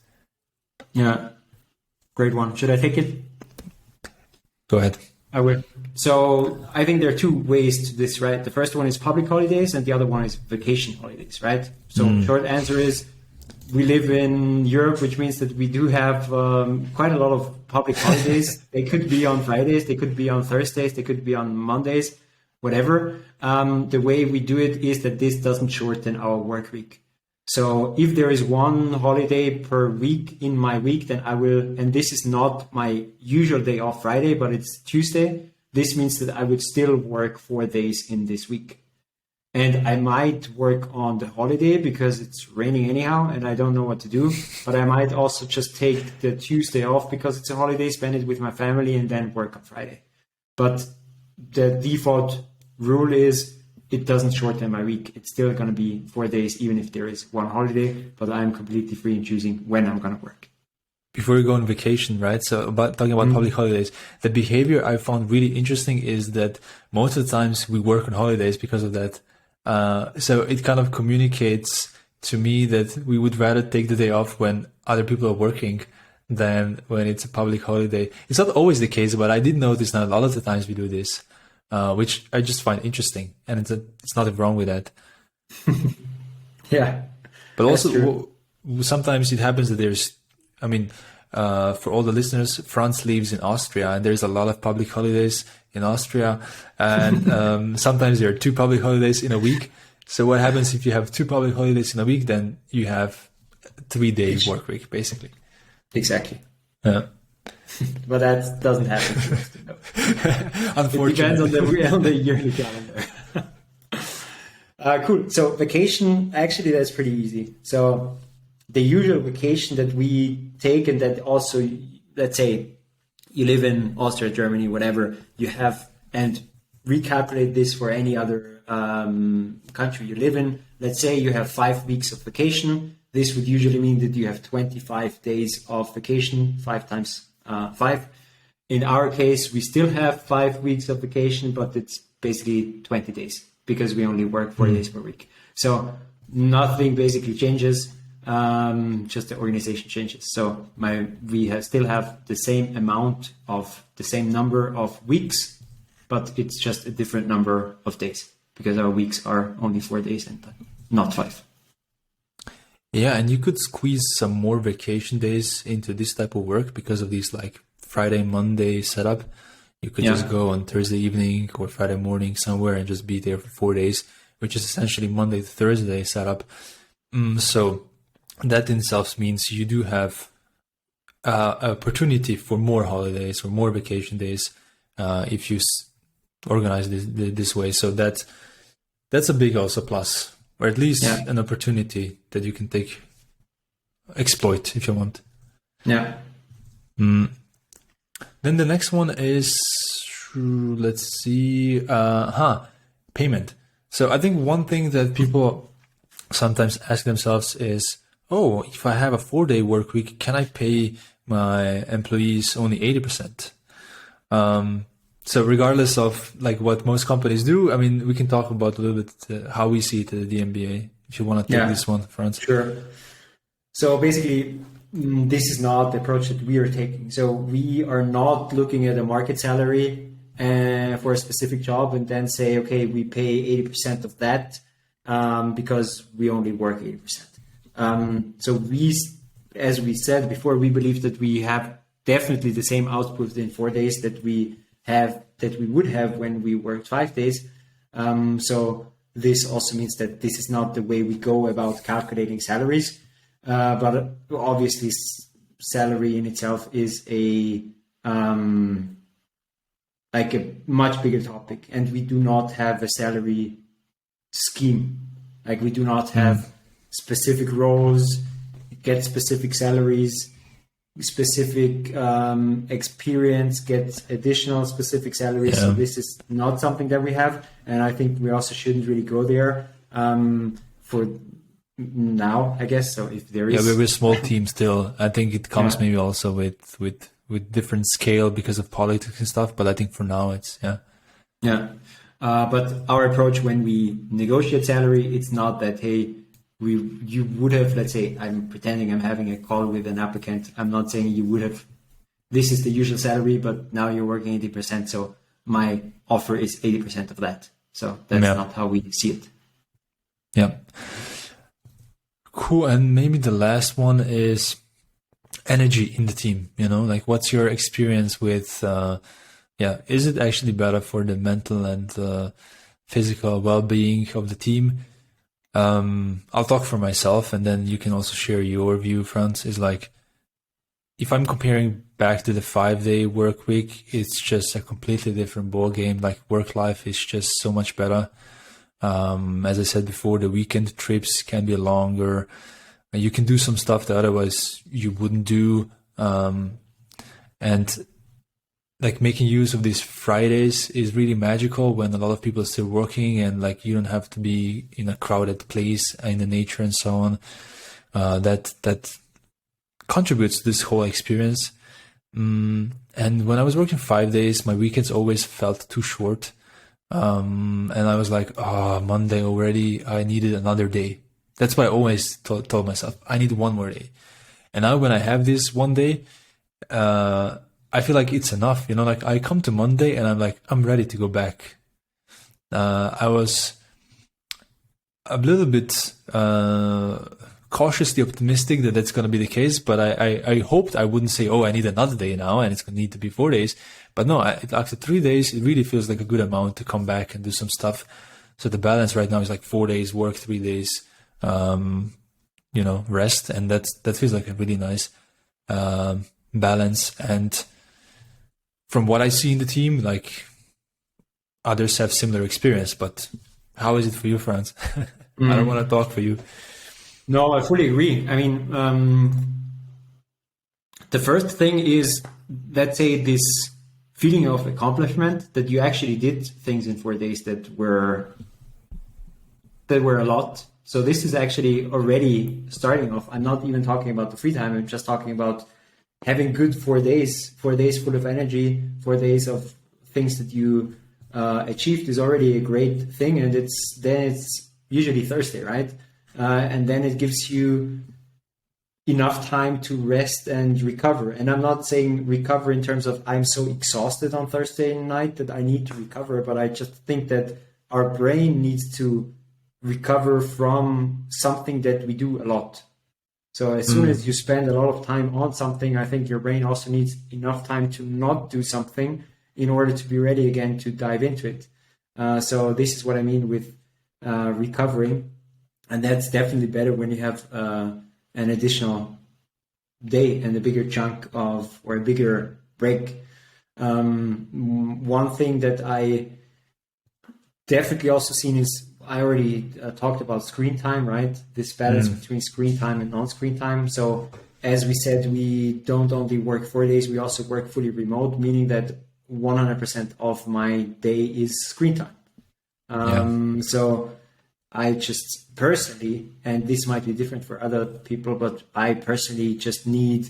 Yeah, great one. Should I take it? Go ahead. I will. So I think there are two ways to this, right? The first one is public holidays and the other one is vacation holidays, right? So short answer is, we live in Europe, which means that we do have quite a lot of public holidays. They could be on Fridays, they could be on Thursdays, they could be on Mondays, whatever. The way we do it is that this doesn't shorten our work week. So if there is one holiday per week in my week, then I will, and this is not my usual day off Friday, but it's Tuesday. This means that I would still work 4 days in this week. and I might work on the holiday because it's raining anyhow and I don't know what to do. But I might also just take the Tuesday off because it's a holiday, spend it with my family, and then work on Friday. But the default rule is it doesn't shorten my week. It's still going to be 4 days, even if there is one holiday, but I'm completely free in choosing when I'm going to work. Before you go on vacation, right? So talking about public holidays, the behavior I found really interesting is that most of the times we work on holidays because of that. So it kind of communicates to me that we would rather take the day off when other people are working than when it's a public holiday. It's not always the case, but I did notice that a lot of the times we do this, which I just find interesting, and it's nothing wrong with that. Yeah, but also sometimes it happens that there's, I mean, for all the listeners, Franz lives in Austria, and there's a lot of public holidays in Austria, and sometimes there are 2 public holidays in a week. So what happens if you have 2 public holidays in a week? Then you have 3-day work week, basically. Exactly. Yeah. But that doesn't happen. Unfortunately. It depends on the yearly calendar. Cool. So vacation, actually, that's pretty easy. So the usual vacation that we take, and that also, let's say you live in Austria, Germany, whatever, you have, and recalculate this for any other country you live in. Let's say you have 5 weeks of vacation. This would usually mean that you have 25 days of vacation, 5 times 5. In our case, we still have 5 weeks of vacation, but it's basically 20 days because we only work 4 days per week. So nothing basically changes, just the organization changes. So we still have the same amount of the same number of weeks, but it's just a different number of days because our weeks are only 4 days and not 5. Yeah, and you could squeeze some more vacation days into this type of work because of these like Friday, Monday setup. You could just go on Thursday evening or Friday morning somewhere and just be there for 4 days, which is essentially Monday to Thursday setup. So that in itself means you do have opportunity for more holidays or more vacation days if you organize this way. So that's a big also plus. Or at least an opportunity that you can exploit if you want. Yeah. Then the next one is, let's see, payment. So I think one thing that people sometimes ask themselves is, if I have a 4-day work week, can I pay my employees only 80%? So regardless of like what most companies do, I mean, we can talk about a little bit how we see it at the d.MBA. If you want to take this one, Franz. Sure. So basically, this is not the approach that we are taking. So we are not looking at a market salary for a specific job and then say, okay, we pay 80% of that because we only work 80%. So as we said before, we believe that we have definitely the same output within 4 days that we would have when we worked 5 days. So this also means that this is not the way we go about calculating salaries. But obviously salary in itself is a much bigger topic, and we do not have a salary scheme. Like we do not have specific roles, get specific salaries, specific experience gets additional specific salaries. So this is not something that we have, and I think we also shouldn't really go there for now, I guess. So if there is, we're a small team still. I think it comes maybe also with different scale because of politics and stuff. But I think for now it's but our approach when we negotiate salary, it's not that you would have, let's say, I'm pretending I'm having a call with an applicant. I'm not saying you would have, this is the usual salary, but now you're working 80%. So my offer is 80% of that. So that's not how we see it. Yeah. Cool. And maybe the last one is energy in the team, like what's your experience with, is it actually better for the mental and physical well-being of the team? I'll talk for myself and then you can also share your view, Franz. Is like, if I'm comparing back to the 5-day work week, it's just a completely different ball game. Like work life is just so much better. As I said before, the weekend trips can be longer. You can do some stuff that otherwise you wouldn't do. And like making use of these Fridays is really magical when a lot of people are still working and like you don't have to be in a crowded place in the nature and so on. That contributes to this whole experience. And when I was working 5 days, my weekends always felt too short. And I was like, oh, Monday already, I needed another day. That's why I always told myself, I need one more day. And now when I have this one day, I feel like it's enough, you know, like I come to Monday and I'm like, I'm ready to go back. I was a little bit cautiously optimistic that that's going to be the case, but I hoped I wouldn't say, oh, I need another day now and it's going to need to be 4 days. But no, after 3 days, it really feels like a good amount to come back and do some stuff. So the balance right now is like 4 days work, 3 days, rest. And that feels like a really nice balance. And from what I see in the team, like others have similar experience, but how is it for you, Franz? I don't want to talk for you. No, I fully agree. I mean, the first thing is, let's say, this feeling of accomplishment that you actually did things in 4 days that were a lot. So this is actually already starting off. I'm not even talking about the free time. I'm just talking about having good 4 days full of energy, 4 days of things that you achieved is already a great thing. And it's usually Thursday, right? And then it gives you enough time to rest and recover. And I'm not saying recover in terms of I'm so exhausted on Thursday night that I need to recover, but I just think that our brain needs to recover from something that we do a lot. So as soon as you spend a lot of time on something, I think your brain also needs enough time to not do something in order to be ready again to dive into it. So this is what I mean with recovering. And that's definitely better when you have an additional day and a bigger chunk or a bigger break. One thing that I definitely also seen is, I already talked about screen time, right? This balance between screen time and non-screen time. So as we said, we don't only work 4 days, we also work fully remote, meaning that 100% of my day is screen time. So I just personally, and this might be different for other people, but I personally just need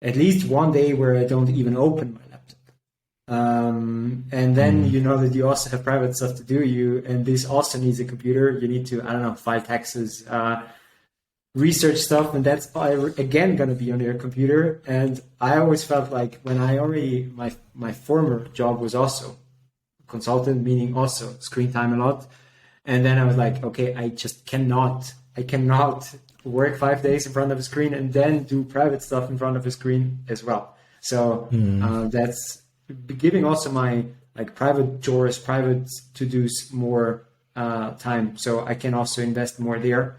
at least 1 day where I don't even open my laptop. And then you know that you also have private stuff to do. And this also needs a computer. You need to, file taxes, research stuff, and that's again going to be on your computer. And I always felt like when my former job was also consultant, meaning also screen time a lot. And then I was like, okay, I cannot work 5 days in front of a screen and then do private stuff in front of a screen as well. So that's giving also my private chores, private to-dos more time. So I can also invest more there.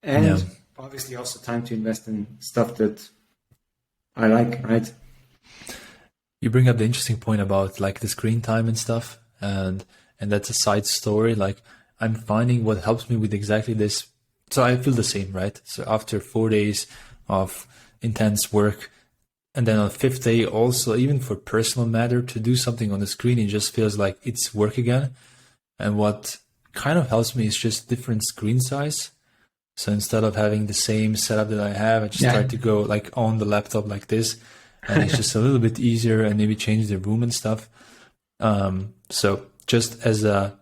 And obviously also time to invest in stuff that I like, right? You bring up the interesting point about the screen time and stuff. And that's a side story. I'm finding what helps me with exactly this. So I feel the same, right? So after 4 days of intense work, and then on the 5th day also, even for personal matter, to do something on the screen, it just feels like it's work again. And what kind of helps me is just different screen size. So instead of having the same setup that I have, I just try to go on the laptop like this. And it's just a little bit easier, and maybe change the room and stuff. So just as a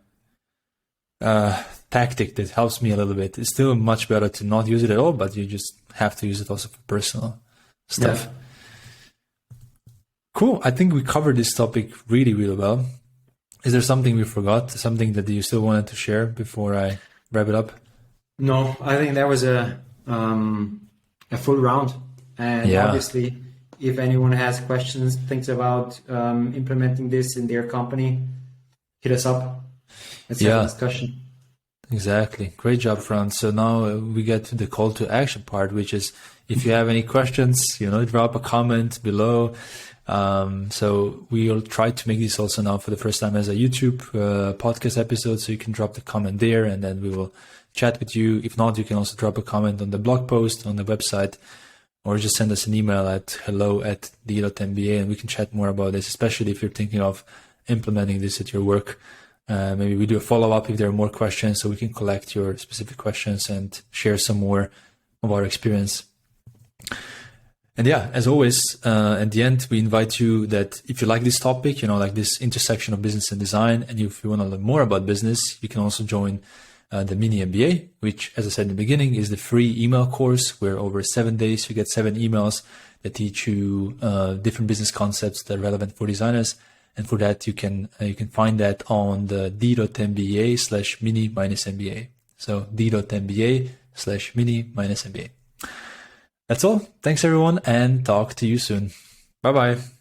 tactic that helps me a little bit. It's still much better to not use it at all, but you just have to use it also for personal stuff. Yeah. Cool. I think we covered this topic really, really well. Is there something we forgot? Something that you still wanted to share before I wrap it up? No, I think that was a full round. And obviously, if anyone has questions, thinks about implementing this in their company, hit us up. Let's have a discussion. Exactly. Great job, Franz. So now we get to the call to action part, which is if you have any questions, drop a comment below. So we'll try to make this also now for the first time as a YouTube podcast episode. So you can drop the comment there and then we will chat with you. If not, you can also drop a comment on the blog post on the website, or just send us an email at hello@d.MBA and we can chat more about this, especially if you're thinking of implementing this at your work. Maybe we do a follow-up if there are more questions, so we can collect your specific questions and share some more of our experience. And yeah, as always, at the end, we invite you that if you like this topic, like this intersection of business and design, and if you want to learn more about business, you can also join the mini MBA, which, as I said in the beginning, is the free email course where over 7 days you get 7 emails that teach you different business concepts that are relevant for designers. And for that, you can find that on the d.MBA/mini-MBA. So d.MBA/mini-MBA. That's all. Thanks, everyone, and talk to you soon. Bye-bye.